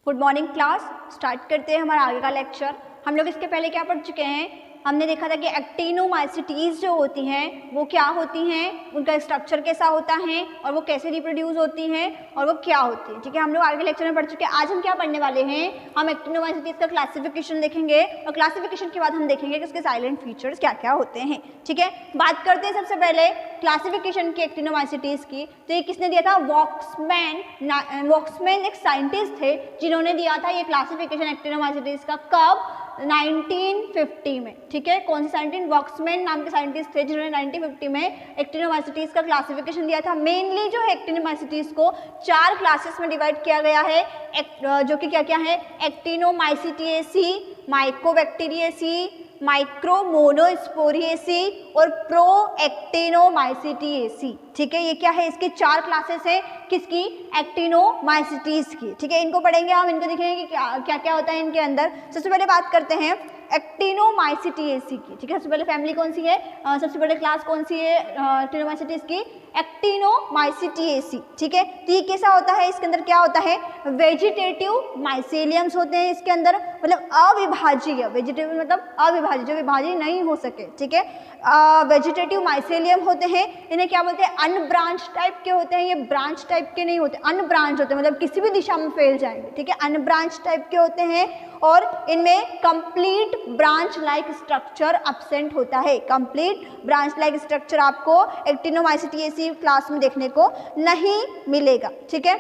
Good morning class. Start करते हैं हमारा आगे का लेक्चर। हम लोग इसके पहले क्या पढ़ चुके हैं? हमने देखा था कि एक्टिनोमाइसीटीज़ जो होती हैं वो क्या होती हैं, उनका स्ट्रक्चर कैसा होता है और वो कैसे रिप्रोड्यूस होती हैं और वो क्या होती है। ठीक है, हम लोग आगे लेक्चर में पढ़ चुके हैं। आज हम क्या पढ़ने वाले हैं? हम एक्टिनोमाइसीटीज़ का क्लासिफिकेशन देखेंगे और क्लासिफिकेशन के बाद हम देखेंगे कि उसके साइलेंट फीचर्स क्या क्या होते हैं। ठीक है, बात करते हैं सबसे पहले क्लासिफिकेशन की एक्टिनोमाइसीटीज़ की। तो ये किसने दिया था? वॉक्समैन एक साइंटिस्ट थे जिन्होंने दिया था ये क्लासिफिकेशन एक्टिनोमाइसीटीज़ का। कब? 1950 में। ठीक है, कौन से साइंटिस्ट? वॉक्समैन नाम के साइंटिस्ट थे जिन्होंने 1950 में एक्टिनोमाइसीटीज़ का क्लासिफिकेशन दिया था। मेनली जो है एक्टिनोमाइसीटीज़ को 4 क्लासेस में डिवाइड किया गया है, जो कि क्या क्या है? एक्टिनोमाइसीटिएसी, माइकोबैक्टीरिएसी, माइक्रोमोनोस्पोरिएसी और प्रोएक्टिनोमाइसीटिएसी। ठीक है, ये क्या है? इसके 4 क्लासेस हैं। किसकी? एक्टिनोमाइसीटीज़ की। ठीक है, इनको पढ़ेंगे हम, इनको देखेंगे कि क्या क्या होता है इनके अंदर। सबसे पहले बात करते हैं एक्टिनोमाइसीटिएसी की। ठीक है, सबसे पहले फैमिली कौन सी है, सबसे पहले क्लास कौन सी है एक्टिनोमाइसीटीज़ की? एक्टिनोमाइसीटिएसी। ठीक है, तो ये कैसा होता है? इसके अंदर क्या होता है? वेजिटेटिव माइसेलियम्स होते हैं इसके अंदर, मतलब अविभाज्य। वेजिटेटिव मतलब अविभाज्य, जो विभाज्य नहीं हो सके। ठीक है, वेजिटेटिव माइसेलियम होते हैं। इन्हें क्या बोलते हैं? अनब्रांच टाइप के होते हैं। ये ब्रांच टाइप के नहीं होते, अनब्रांच होते हैं, मतलब किसी भी दिशा में फैल जाएंगे। ठीक है, अनब्रांच टाइप के होते हैं और इनमें complete branch like structure absent होता है। कंप्लीट ब्रांच लाइक स्ट्रक्चर आपको एक्टिनोमाइसीटिएसी क्लास में देखने को नहीं मिलेगा। ठीक है,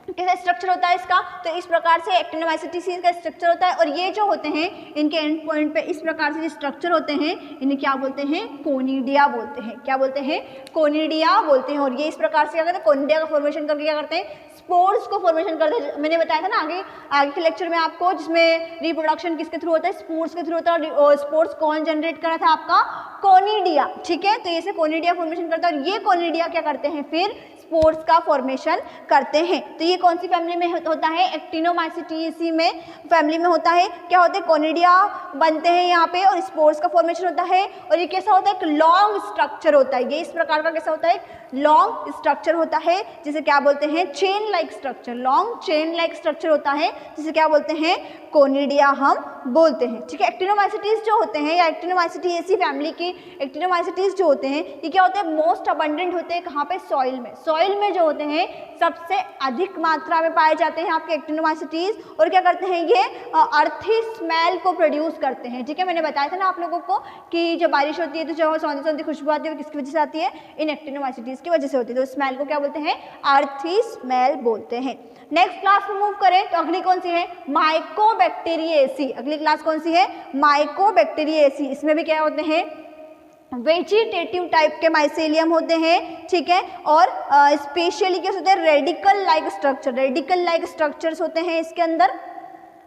कैसा स्ट्रक्चर होता है इसका? तो इस प्रकार से एक्टिनोमाइसीटिएसी का स्ट्रक्चर होता है। और ये जो होते हैं इनके एंड पॉइंट पे इस प्रकार से स्ट्रक्चर होते हैं, इन्हें क्या बोलते हैं? कोनिडिया बोलते हैं। क्या बोलते हैं? कोनिडिया बोलते हैं। और ये इस प्रकार से क्या करते हैं? कोनिडिया का फॉर्मेशन करके क्या करते हैं? स्पोर्स को फॉर्मेशन करते हैं। मैंने बताया था ना आगे के लेक्चर में आपको, जिसमें रिप्रोडक्शन किसके थ्रू होता है? स्पोर्स के थ्रू होता है। और स्पोर्स कौन जनरेट करा था? आपका कोनिडिया। ठीक है, तो ये से कोनिडिया फॉर्मेशन करता है और ये कोनिडिया क्या करते हैं? फिर स्पोर्स का फॉर्मेशन करते हैं। तो ये कौन सी फैमिली में होता है? एक्टिनोमाइसीटिएसी में फैमिली में होता है। क्या होते हैं? कोनिडिया बनते हैं यहाँ पे और स्पोर्स का फॉर्मेशन होता है। और ये कैसा होता है? एक लॉन्ग स्ट्रक्चर होता है। ये इस प्रकार का कैसा होता है? लॉन्ग स्ट्रक्चर होता है, जिसे क्या बोलते हैं? Chain like structure. Long chain like structure होता है, जिसे क्या बोलते हैं? कोनिडिया हम बोलते हैं। ठीक है, एक्टिनोमाइसीटीज़ जो होते हैं या एक्टिनोमाइसीटिएसी फैमिली की एक्टिनोमाइसीटीज़ जो होते हैं, ये क्या होते हैं? मोस्ट अबंडेंट होते हैं कहाँ पे? सॉइल में। सॉइल में जो होते हैं सबसे अधिक मात्रा में पाए जाते हैं आपके एक्टिनोमाइसीटीज़। और क्या करते हैं? ये अर्थी स्मेल को प्रोड्यूस करते हैं। ठीक है, मैंने बताया था ना आप लोगों को कि जब बारिश होती है तो जो सौंधी सौंधी खुशबू आती है वो किसकी वजह से आती है? इन एक्टिनोमाइसीटीज़ की वजह से होती है। तो स्मेल को क्या बोलते हैं? अर्थी स्मेल बोलते हैं। नेक्स्ट क्लास में मूव करें तो अगली कौन सी है? माइकोबैक्टीरिएसी। अगली क्लास कौन सी है? माइकोबैक्टीरिएसी। इसमें भी क्या होते हैं? वेजिटेटिव टाइप के माइसेलियम होते हैं। ठीक है, और स्पेशली क्या होते हैं? Radical like structure. Radical like structures होते हैं इसके अंदर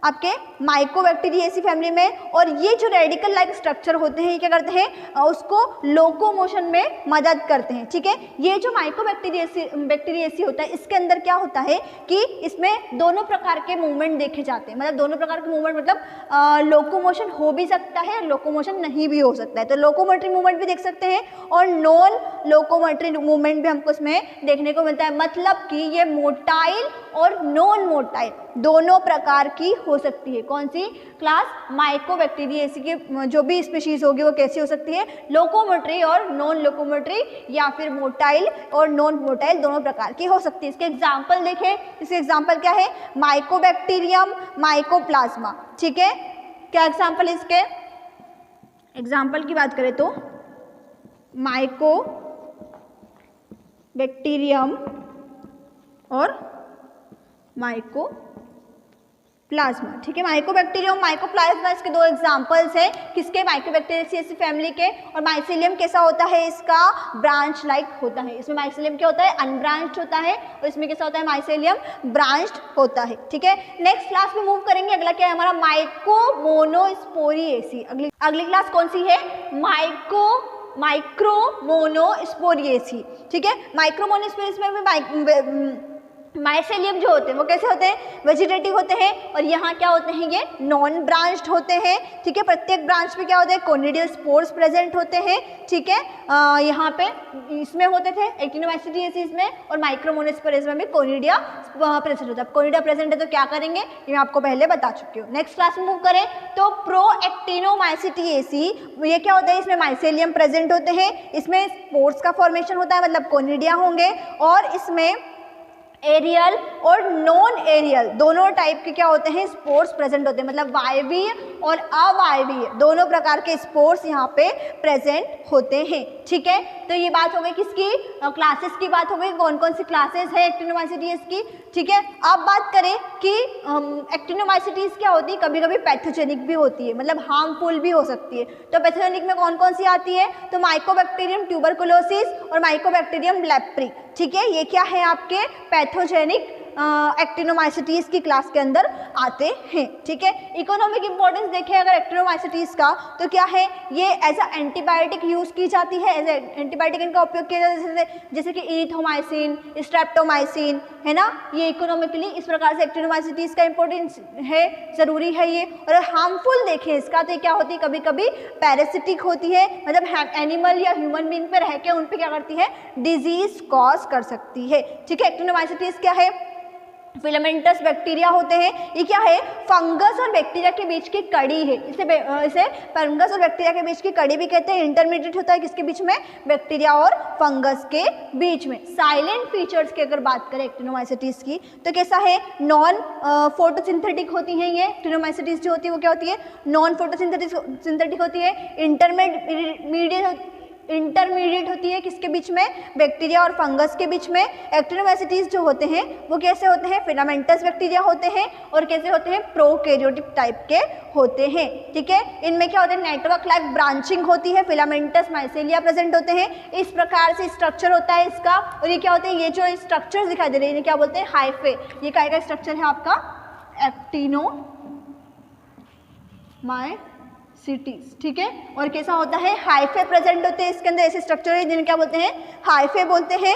आपके माइकोबैक्टीरिएसी फैमिली में। और ये जो रेडिकल लाइक स्ट्रक्चर होते हैं ये क्या करते हैं? उसको लोकोमोशन में मदद करते हैं। ठीक है, ये जो माइकोबैक्टीरिएसी होता है इसके अंदर क्या होता है कि इसमें दोनों प्रकार के मूवमेंट देखे जाते हैं। मतलब दोनों प्रकार के मूवमेंट, मतलब लोकोमोशन हो भी सकता है, लोकोमोशन नहीं भी हो सकता है। तो लोकोमोटरी मूवमेंट भी देख सकते हैं और नॉन लोकोमोटरी मूवमेंट भी हमको इसमें देखने को मिलता है। मतलब कि ये मोटाइल और नॉन मोटाइल दोनों प्रकार की हो सकती है। कौन सी क्लास? माइकोबैक्टीरिएसी की जो भी स्पीशीज होगी वो कैसी हो सकती है? लोकोमोटरी और नॉन लोकोमोटरी, या फिर मोटाइल और नॉन मोटाइल दोनों प्रकार की हो सकती है। इसके एग्जाम्पल देखें। इसके एग्जाम्पल क्या है? Mycobacterium, mycoplasma. ठीक है, क्या एग्जाम्पल है इसके? एग्जाम्पल की बात करें तो माइकोबैक्टीरियम और माइकोप्लाज्मा। ठीक है, माइकोबैक्टीरियम, माइकोप्लाज्मा इसके 2 एग्जांपल्स हैं। किसके? माइकोबैक्टीरिएसी फैमिली के। और माइसेलियम कैसा होता है इसका? ब्रांच लाइक होता है। इसमें माइसेलियम क्या होता है? अनब्रांच्ड होता है। और इसमें कैसा होता है? माइसेलियम ब्रांच्ड होता है। ठीक है, नेक्स्ट क्लास में मूव करेंगे। अगला क्या है हमारा? माइकोमोनोस्पोरिएसी। अगली क्लास कौन सी है? माइक्रोमोनोस्पोरिएसी। ठीक है, माइक्रोमोनोस्पोरिएसी में भी माइसेलियम जो होते हैं वो कैसे होते हैं, वेजिटेटिव होते हैं, और यहाँ क्या होते हैं, ये नॉन ब्रांच्ड होते हैं, ठीक है। प्रत्येक ब्रांच पे क्या होते हैं, कोनिडियल स्पोर्स प्रेजेंट होते हैं, ठीक है। यहाँ पे इसमें होते थे एक्टिनोमाइसीटियेसिस में, और माइक्रोमोनोस्पोरेज में भी कोनिडिया प्रेजेंट होता है। कोनिडिया प्रेजेंट है तो क्या करेंगे, ये मैं आपको पहले बता चुकी हूँ। नेक्स्ट क्लास में मूव करें तो प्रो एक्टिनोमाइसीटियेसी, ये क्या होता है, इसमें माइसेलियम प्रेजेंट होते हैं, इसमें स्पोर्स का फॉर्मेशन होता है, मतलब कोनिडिया होंगे, और इसमें एरियल और नॉन एरियल दोनों टाइप के क्या होते हैं, स्पोर्स प्रेजेंट होते हैं, मतलब वायवीय और अवायवीय दोनों प्रकार के स्पोर्स यहाँ पे प्रेजेंट होते हैं, ठीक है। तो ये बात हो गई किसकी, क्लासेस की बात हो गई, कौन कौन सी क्लासेस है एक्टिनोमाइसीटिस की, ठीक है। अब बात करें कि एक्टिनोमाइसीटिस क्या होती है, कभी कभी पैथोजेनिक भी होती है, मतलब हार्मफुल भी हो सकती है। तो पैथोजेनिक में कौन कौन सी आती है, तो माइकोबैक्टीरियम ट्यूबरकुलोसिस और माइकोबैक्टीरियम लेप्री, ठीक है। ये क्या है, आपके पैथोजेनिक एक्टिनोमाइसीटिस की क्लास के अंदर आते हैं, ठीक है। इकोनॉमिक इंपॉर्टेंस देखें अगर एक्टिनोमाइसीटिस का, तो क्या है, ये एज अ एंटीबायोटिक यूज की जाती है, एज एंटीबायोटिक इनका उपयोग किया जाता है, जैसे कि इरिथ्रोमाइसिन, स्ट्रेप्टोमाइसिन, है ना। ये इकोनॉमिकली इस प्रकार से एक्टिनोमाइसीटिस का इंपॉर्टेंस है, जरूरी है ये। और हार्मफुल देखें इसका, तो क्या होती है, कभी कभी पैरासिटिक होती है, मतलब एनिमल या ह्यूमन बीइंग पे रह के उन पे क्या करती है, डिजीज कॉज कर सकती है, ठीक है। एक्टिनोमाइसीटिस क्या है, फिलामेंटस बैक्टीरिया होते हैं, ये क्या है, फंगस और बैक्टीरिया के बीच की कड़ी है, इसे फंगस और बैक्टीरिया के बीच की कड़ी भी कहते हैं। इंटरमीडिएट होता है किसके बीच में, बैक्टीरिया और फंगस के बीच में। साइलेंट फीचर्स की अगर बात करें एक्टिनोमाइसीटिस की, तो कैसा है, नॉन फोटोसिंथेटिक होती हैं ये एक्टिनोमाइसीटिस जो होती है, वो क्या होती है, नॉन फोटोसिंथेटिक होती है। इंटरमीडिएट होती है किसके बीच में, बैक्टीरिया और फंगस के बीच में। एक्टिनोमाइसीटिस जो होते हैं वो कैसे होते हैं, फिलामेंटस बैक्टीरिया होते हैं, और कैसे होते हैं, प्रोकैरियोटिक टाइप के होते हैं, ठीक है। इनमें क्या होता है, नेटवर्क लाइक ब्रांचिंग होती है, फिलामेंटस माइसेलिया प्रेजेंट होते हैं, इस प्रकार से स्ट्रक्चर होता है इसका। और ये क्या होते हैं, ये जो स्ट्रक्चर दिखाई दे रहे हैं, क्या बोलते हैं, हाइफे। ये क्या स्ट्रक्चर है आपका, एक्टिनोमाइसीटिस, ठीक है। और कैसा होता है, हाइफे प्रेजेंट होते हैं इसके अंदर, ऐसे स्ट्रक्चर है जिन्हें क्या बोलते हैं, हाइफे बोलते हैं।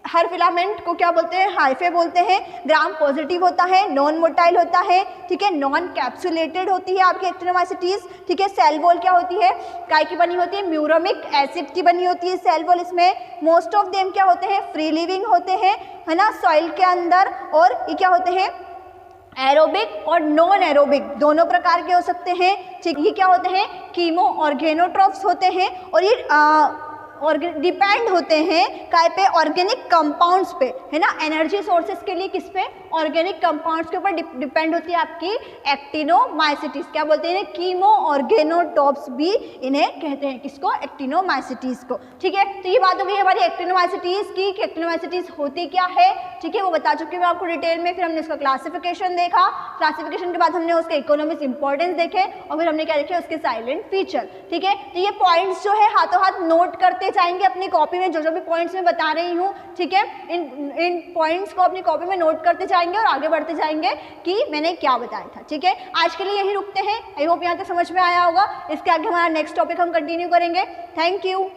हर फिलामेंट को क्या बोलते हैं, हाइफे बोलते हैं। ग्राम पॉजिटिव होता है, नॉन मोटाइल होता है, ठीक है। नॉन कैप्सुलेटेड होती है आपकी एक्टिनोमाइसीटिस, ठीक है। सेल वॉल क्या होती है, काय की बनी होती है, म्यूरोमिक एसिड की बनी होती है सेल वॉल इसमें। मोस्ट ऑफ देम क्या होते हैं, फ्री लिविंग होते हैं, है ना, सॉइल के अंदर। और ये क्या होते हैं, एरोबिक और नॉन एरोबिक दोनों प्रकार के हो सकते हैं, ठीक। ये क्या होते हैं, कीमो ऑर्गेनोट्रॉफ्स होते हैं, और ये डिपेंड होते हैं काय पे, ऑर्गेनिक कंपाउंड्स पे, है ना। एनर्जी सोर्सेज के लिए किस पे, ऑर्गेनिक कंपाउंड्स के ऊपर डिपेंड होती है आपकी एक्टिनोमाइसीटिस। क्या बोलते हैं, कीमो ऑर्गेनोट्रॉफ्स भी इन्हें कहते हैं, किसको, एक्टिनोमाइसीटिस को, ठीक है। तो ये बात हो गई हमारी एक्टिनोमाइसीटिस की, कि एक्टिनोमाइसीटिस होती क्या है, ठीक है, वो बता चुकी हूँ मैं आपको डिटेल में। फिर हमने उसका क्लासिफिकेशन देखा, क्लासिफिकेशन के बाद हमने उसके इकोनॉमिक इंपॉर्टेंस देखे, और फिर हमने क्या देखे, उसके साइलेंट फीचर, ठीक है। तो ये पॉइंट्स जो है हाथों हाथ नोट करते जाएंगे अपनी कॉपी में, जो भी पॉइंट्स मैं बता रही हूँ, ठीक है। इन पॉइंट्स को अपनी कॉपी में नोट करते जाएंगे और आगे बढ़ते जाएंगे कि मैंने क्या बताया था, ठीक है। आज के लिए यही रुकते हैं। आई होप यहाँ तक समझ में आया होगा। इसके आगे हमारा नेक्स्ट टॉपिक हम कंटिन्यू करेंगे। Thank you.